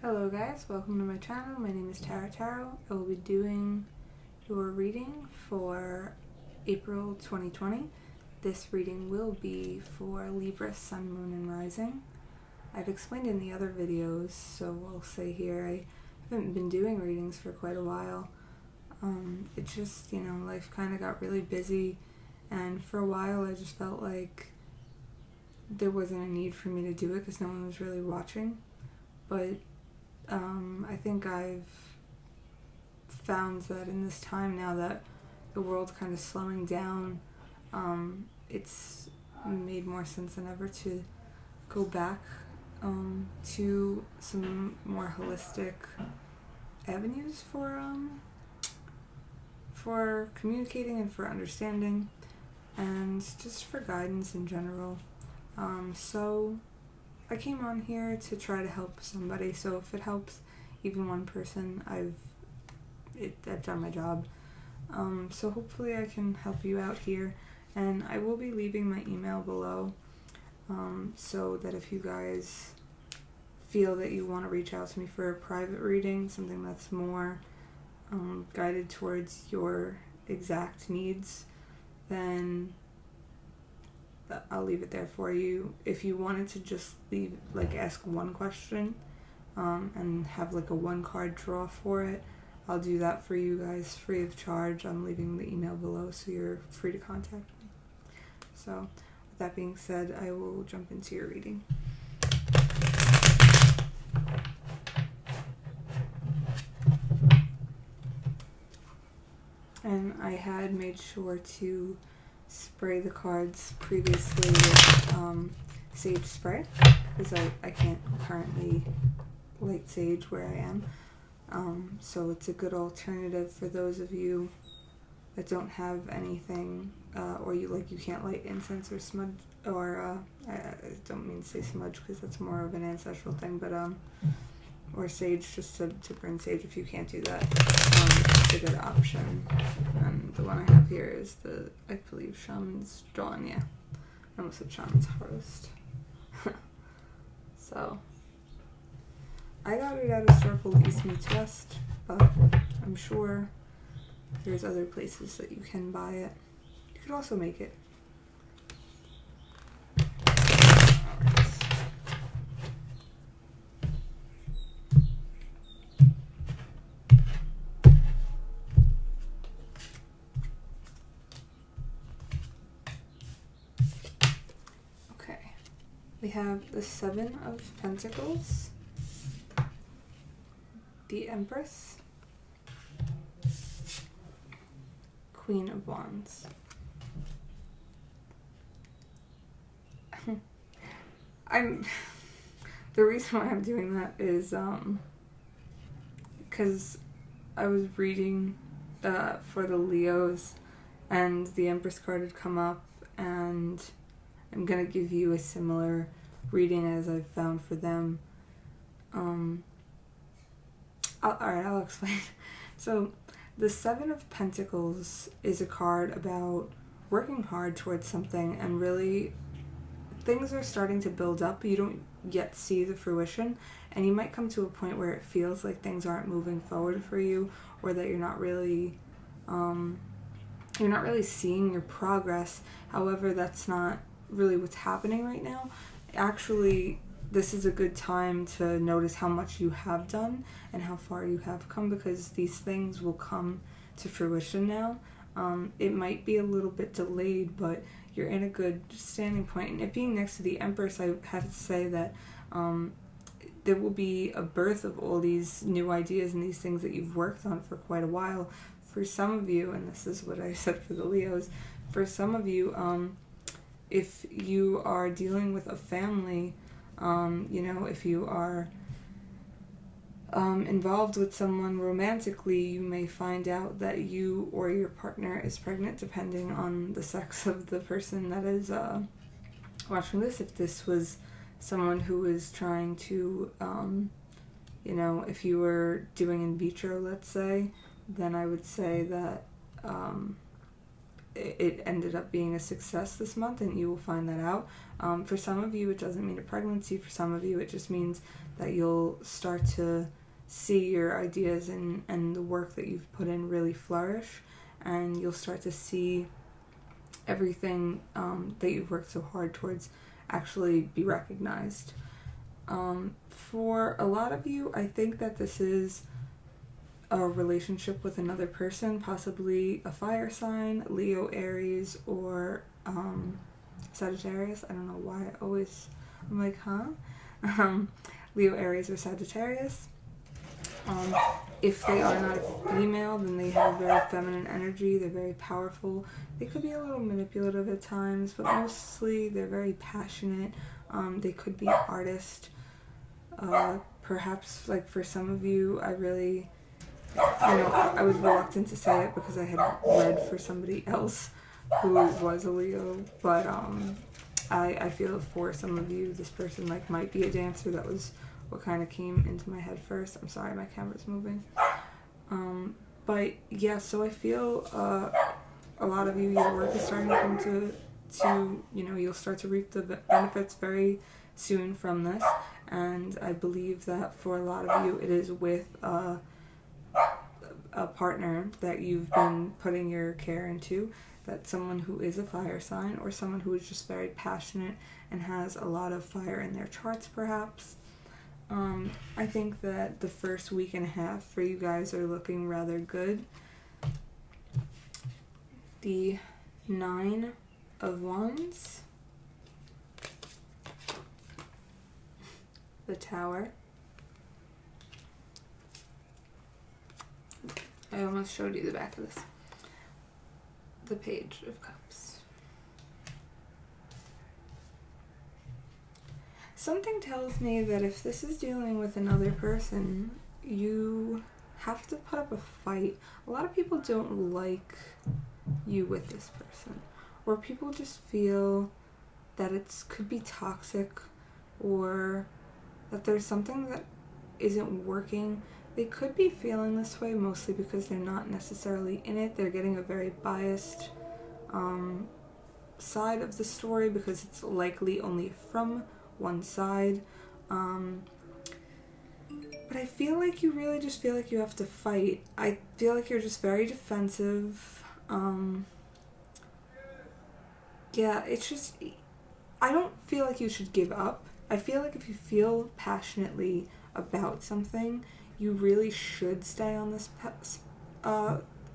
Hello guys, welcome to my channel. My name is Tara Tarot. I will be doing your reading for April 2020. This reading will be for Libra, Sun, Moon, and Rising. I've explained in the other videos, so I'll say here I haven't been doing readings for quite a while. It's just, life kind of got really busy, and for a while I just felt like there wasn't a need for me to do it because no one was really watching. But I think I've found that in this time now that the world's kind of slowing down, it's made more sense than ever to go back to some more holistic avenues for communicating and for understanding and just for guidance in general. So I came on here to try to help somebody, so if it helps even one person, I've done my job. So hopefully I can help you out here, and I will be leaving my email below, so that if you guys feel that you want to reach out to me for a private reading, something that's more guided towards your exact needs, then I'll leave it there for you. If you wanted to just ask one question and have a one card draw for it, I'll do that for you guys free of charge. I'm leaving the email below so you're free to contact me. So with that being said, I will jump into your reading. And I had made sure to spray the cards previously with sage spray because I can't currently light sage where I am, so it's a good alternative for those of you that don't have anything, or you can't light incense or smudge, or I don't mean to say smudge because that's more of an ancestral thing, but or sage, just to burn sage if you can't do that. It's a good option. And the one I have here is I believe Shaman's Dawn, yeah. I almost said Shaman's Harvest. So, I got it at a store called East Meets West, but I'm sure there's other places that you can buy it. You could also make it. We have the Seven of Pentacles, the Empress, Queen of Wands. The reason why I'm doing that is because I was reading for the Leos, and the Empress card had come up, and I'm going to give you a similar reading as I've found for them. I'll explain. So, the Seven of Pentacles is a card about working hard towards something, and really things are starting to build up, but you don't yet see the fruition, and you might come to a point where it feels like things aren't moving forward for you, or that you're not really seeing your progress. However, that's not really what's happening right now. Actually, this is a good time to notice how much you have done and how far you have come, because these things will come to fruition now. It might be a little bit delayed, but you're in a good standing point. And it being next to the Empress, I have to say that there will be a birth of all these new ideas and these things that you've worked on for quite a while. For some of you, and this is what I said for the Leos, for some of you, if you are dealing with a family, if you are involved with someone romantically, you may find out that you or your partner is pregnant, depending on the sex of the person that is watching this. If this was someone who is trying to, if you were doing in vitro, let's say, then I would say that it ended up being a success this month, and you will find that out. For some of you, it doesn't mean a pregnancy. For some of you, it just means that you'll start to see your ideas and the work that you've put in really flourish, and you'll start to see everything that you've worked so hard towards actually be recognized. For a lot of you, I think that this is a relationship with another person, possibly a fire sign, Leo, Aries, or Sagittarius. I don't know why I'm like, Leo, Aries, or Sagittarius. If they are not a female, then they have very feminine energy. They're very powerful. They could be a little manipulative at times, but mostly they're very passionate. They could be artists. Perhaps, like, for some of you, I was reluctant to say it because I had read for somebody else who was a Leo, but I feel for some of you, this person might be a dancer. That was what kind of came into my head first. I'm sorry, my camera's moving. But yeah, so I feel a lot of you, your work is starting to come to you'll start to reap the benefits very soon from this, and I believe that for a lot of you, it is with a partner that you've been putting your care into. That's someone who is a fire sign, or someone who is just very passionate and has a lot of fire in their charts, perhaps. I think that the first week and a half for you guys are looking rather good. The 9 of Wands, the Tower. I almost showed you the back of this. The Page of Cups. Something tells me that if this is dealing with another person, you have to put up a fight. A lot of people don't like you with this person, or people just feel that it could be toxic, or that there's something that isn't working. They could be feeling this way mostly because they're not necessarily in it. They're getting a very biased side of the story because it's likely only from one side. But I feel like you really just feel like you have to fight. I feel like you're just very defensive. Yeah, it's just, I don't feel like you should give up. I feel like if you feel passionately about something, you really should stay on this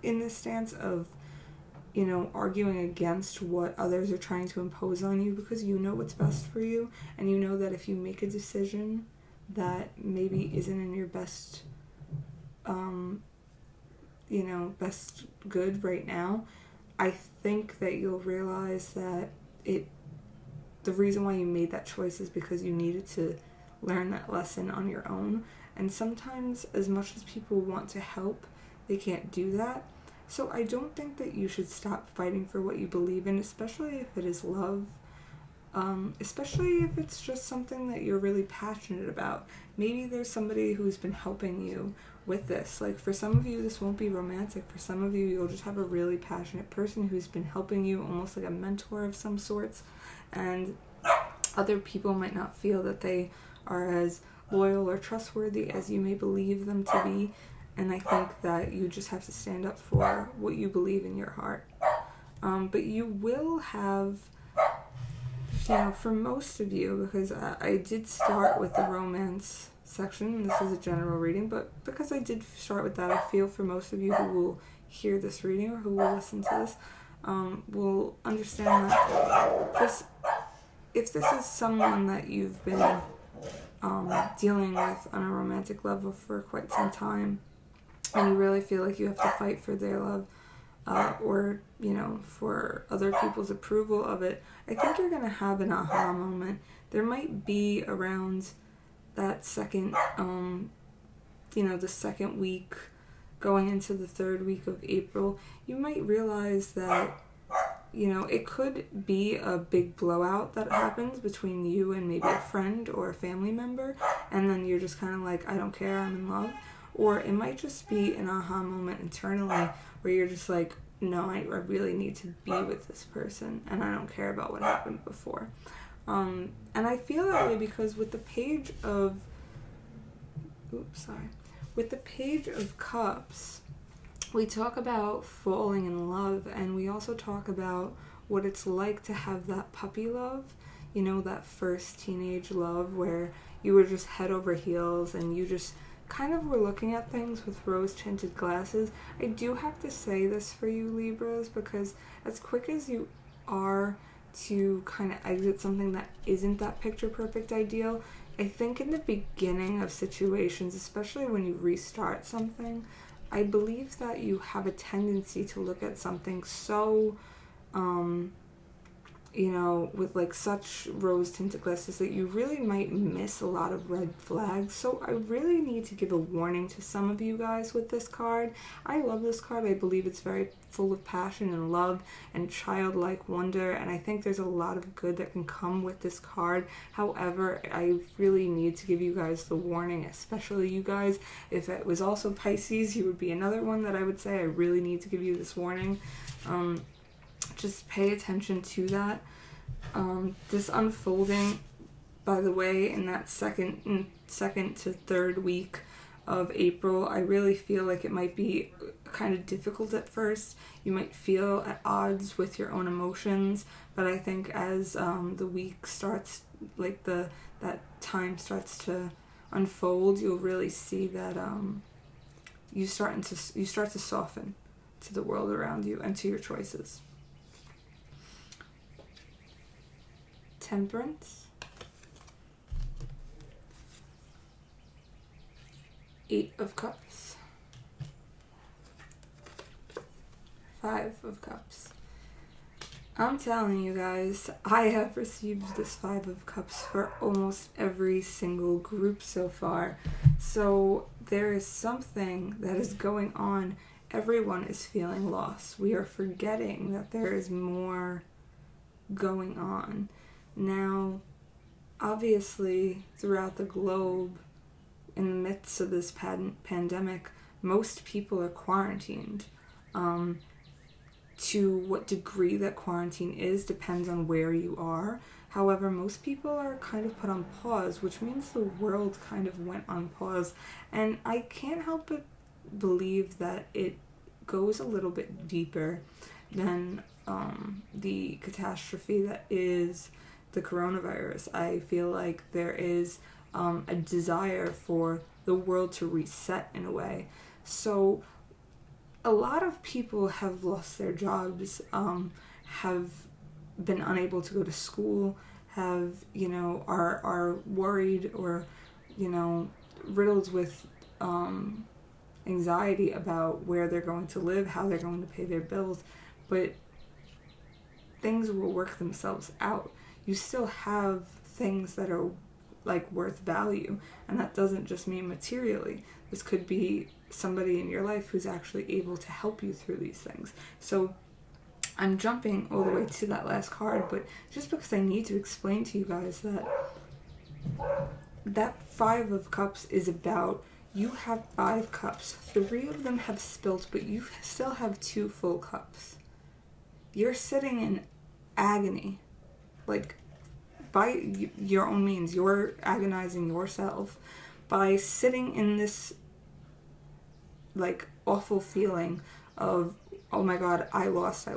in this stance of, arguing against what others are trying to impose on you, because you know what's best for you, and you know that if you make a decision that maybe isn't in your best best good right now, I think that you'll realize that the reason why you made that choice is because you needed to learn that lesson on your own. And sometimes, as much as people want to help, they can't do that. So I don't think that you should stop fighting for what you believe in, especially if it is love. Especially if it's just something that you're really passionate about. Maybe there's somebody who's been helping you with this. Like, for some of you, this won't be romantic. For some of you, you'll just have a really passionate person who's been helping you, almost like a mentor of some sorts. And other people might not feel that they are as loyal or trustworthy as you may believe them to be. And I think that you just have to stand up for what you believe in your heart. But you will have, for most of you, because I did start with the romance section, this is a general reading, but because I did start with that, I feel for most of you who will hear this reading or who will listen to this, will understand that if this is someone that you've been dealing with on a romantic level for quite some time, and you really feel like you have to fight for their love, or for other people's approval of it, I think you're going to have an aha moment. There might be around that second, the second week going into the third week of April, you might realize that, it could be a big blowout that happens between you and maybe a friend or a family member, and then you're just kind of like, I don't care, I'm in love. Or it might just be an aha moment internally where you're just like, no, I really need to be with this person, and I don't care about what happened before. And I feel that way because with the Page of Cups, we talk about falling in love, and we also talk about what it's like to have that puppy love, you know, that first teenage love where you were just head over heels and you just kind of were looking at things with rose-tinted glasses. I do have to say this for you Libras, because as quick as you are to kind of exit something that isn't that picture-perfect ideal, I think in the beginning of situations, especially when you restart something, I believe that you have a tendency to look at something so, you know, with like such rose-tinted glasses that you really might miss a lot of red flags. So I really need to give a warning to some of you guys with this card. I love this card. I believe it's very full of passion and love and childlike wonder, and I think there's a lot of good that can come with this card. However, I really need to give you guys the warning, especially you guys. If it was also Pisces, you would be another one that I would say I really need to give you this warning. Just pay attention to that. This unfolding, by the way, in that second to third week of April, I really feel like it might be kind of difficult at first. You might feel at odds with your own emotions, but I think as the week starts, like that time starts to unfold, you'll really see that you start to soften to the world around you and to your choices. Temperance, 8 of Cups, 5 of Cups. I'm telling you guys, I have received this 5 of Cups for almost every single group so far. So there is something that is going on. Everyone is feeling lost. We are forgetting that there is more going on. Now, obviously, throughout the globe, in the midst of this pandemic, most people are quarantined. To what degree that quarantine is depends on where you are. However, most people are kind of put on pause, which means the world kind of went on pause. And I can't help but believe that it goes a little bit deeper than the catastrophe that is the coronavirus. I feel like there is a desire for the world to reset in a way. So a lot of people have lost their jobs, have been unable to go to school, have, you know, are worried or, you know, riddled with anxiety about where they're going to live, how they're going to pay their bills, but things will work themselves out. You still have things that are like worth value, and that doesn't just mean materially. This could be somebody in your life who's actually able to help you through these things. So I'm jumping all the way to that last card, but just because I need to explain to you guys that 5 of Cups is about, you have 5 cups. 3 of them have spilt, but you still have 2 full cups. You're sitting in agony. Like, by your own means, you're agonizing yourself by sitting in this, like, awful feeling of, oh my god, I lost,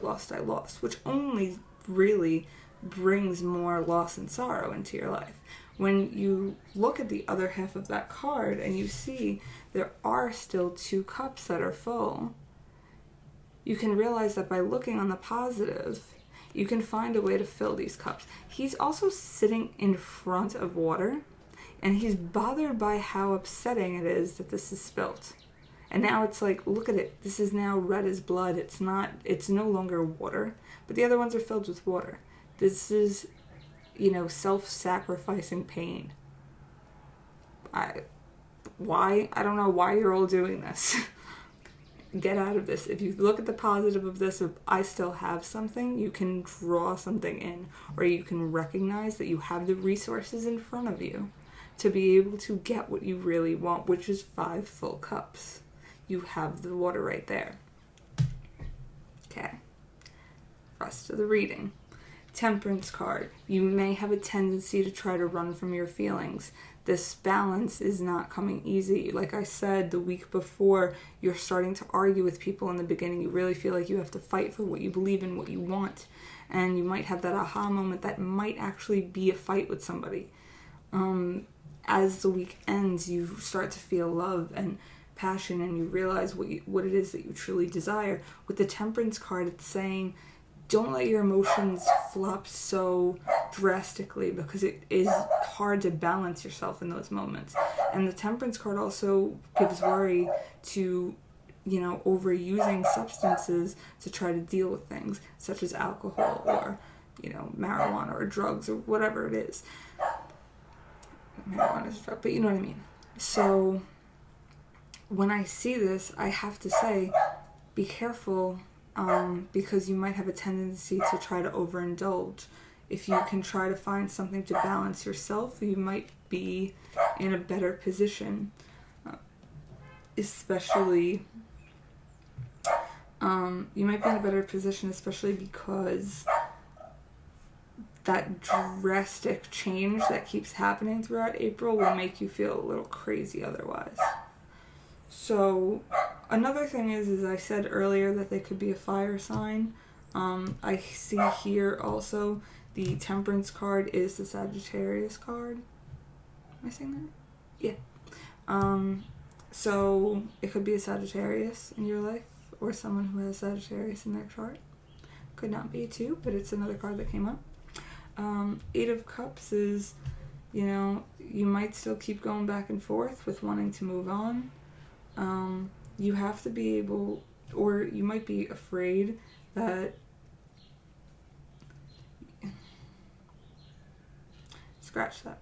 which only really brings more loss and sorrow into your life. When you look at the other half of that card and you see there are still 2 cups that are full, you can realize that by looking on the positive, you can find a way to fill these cups. He's also sitting in front of water, and he's bothered by how upsetting it is that this is spilt. And now it's like, look at it. This is now red as blood. It's no longer water, but the other ones are filled with water. This is, you know, self-sacrificing pain. I don't know why you're all doing this. Get out of this. If you look at the positive of this, if I still have something, you can draw something in, or you can recognize that you have the resources in front of you to be able to get what you really want, which is 5 full cups. You have the water right there. Okay. Rest of the reading. Temperance card. You may have a tendency to try to run from your feelings. This balance is not coming easy. Like I said, the week before, you're starting to argue with people in the beginning. You really feel like you have to fight for what you believe in, what you want. And you might have that aha moment that might actually be a fight with somebody. As the week ends, you start to feel love and passion, and you realize what it is that you truly desire. With the Temperance card, it's saying, don't let your emotions flop so drastically, because it is hard to balance yourself in those moments. And the Temperance card also gives worry to, overusing substances to try to deal with things, such as alcohol or, marijuana or drugs or whatever it is. Marijuana is a drug, but you know what I mean. So when I see this, I have to say, be careful. Because you might have a tendency to try to overindulge. If you can try to find something to balance yourself, you might be in a better position. Especially because that drastic change that keeps happening throughout April will make you feel a little crazy otherwise. So another thing is I said earlier that they could be a fire sign. I see here also the Temperance card is the Sagittarius card. Am I saying that? Yeah. So it could be a Sagittarius in your life, or someone who has Sagittarius in their chart. Could not be too, but it's another card that came up. 8 of Cups is, you might still keep going back and forth with wanting to move on. You have to be able, or you might be afraid that, scratch that.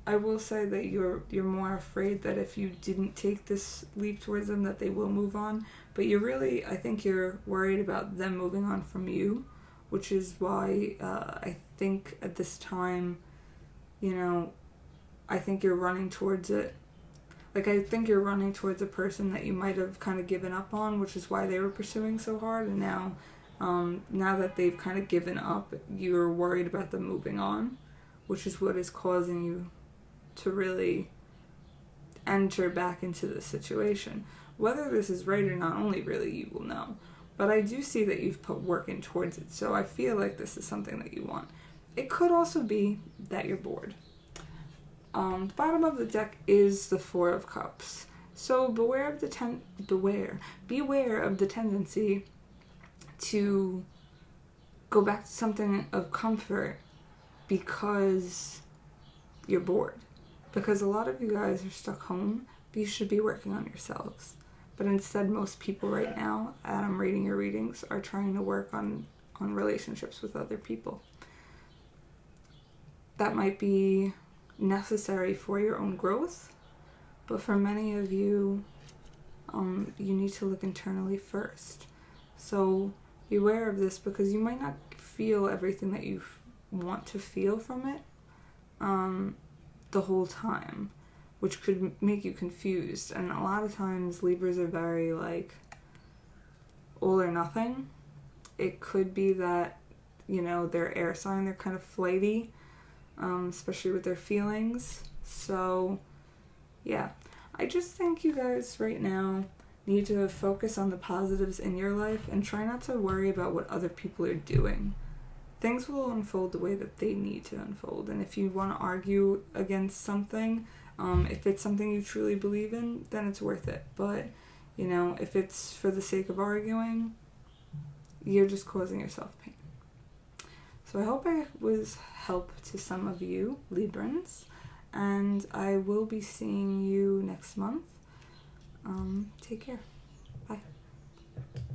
I will say that you're more afraid that if you didn't take this leap towards them, that they will move on. But I think you're worried about them moving on from you, which is why I think at this time, I think you're running towards it. Like, I think you're running towards a person that you might have kind of given up on, which is why they were pursuing so hard. And now that they've kind of given up, you're worried about them moving on, which is what is causing you to really enter back into the situation. Whether this is right or not, only really you will know. But I do see that you've put work in towards it, so I feel like this is something that you want. It could also be that you're bored. The bottom of the deck is the 4 of Cups. So beware of the tendency to go back to something of comfort because you're bored. Because a lot of you guys are stuck home, but you should be working on yourselves. But instead, most people right now, and I'm reading your readings, are trying to work on relationships with other people. That might be necessary for your own growth, but for many of you, you need to look internally first. So beware of this, because you might not feel everything that you want to feel from it the whole time, which could make you confused. And a lot of times Libras are very all or nothing. It could be that their air sign, they're kind of flighty, especially with their feelings. So yeah, I just think you guys right now need to focus on the positives in your life and try not to worry about what other people are doing. Things will unfold the way that they need to unfold. And if you want to argue against something, if it's something you truly believe in, then it's worth it. But if it's for the sake of arguing, you're just causing yourself pain. So I hope I was help to some of you Librans, and I will be seeing you next month. Take care. Bye.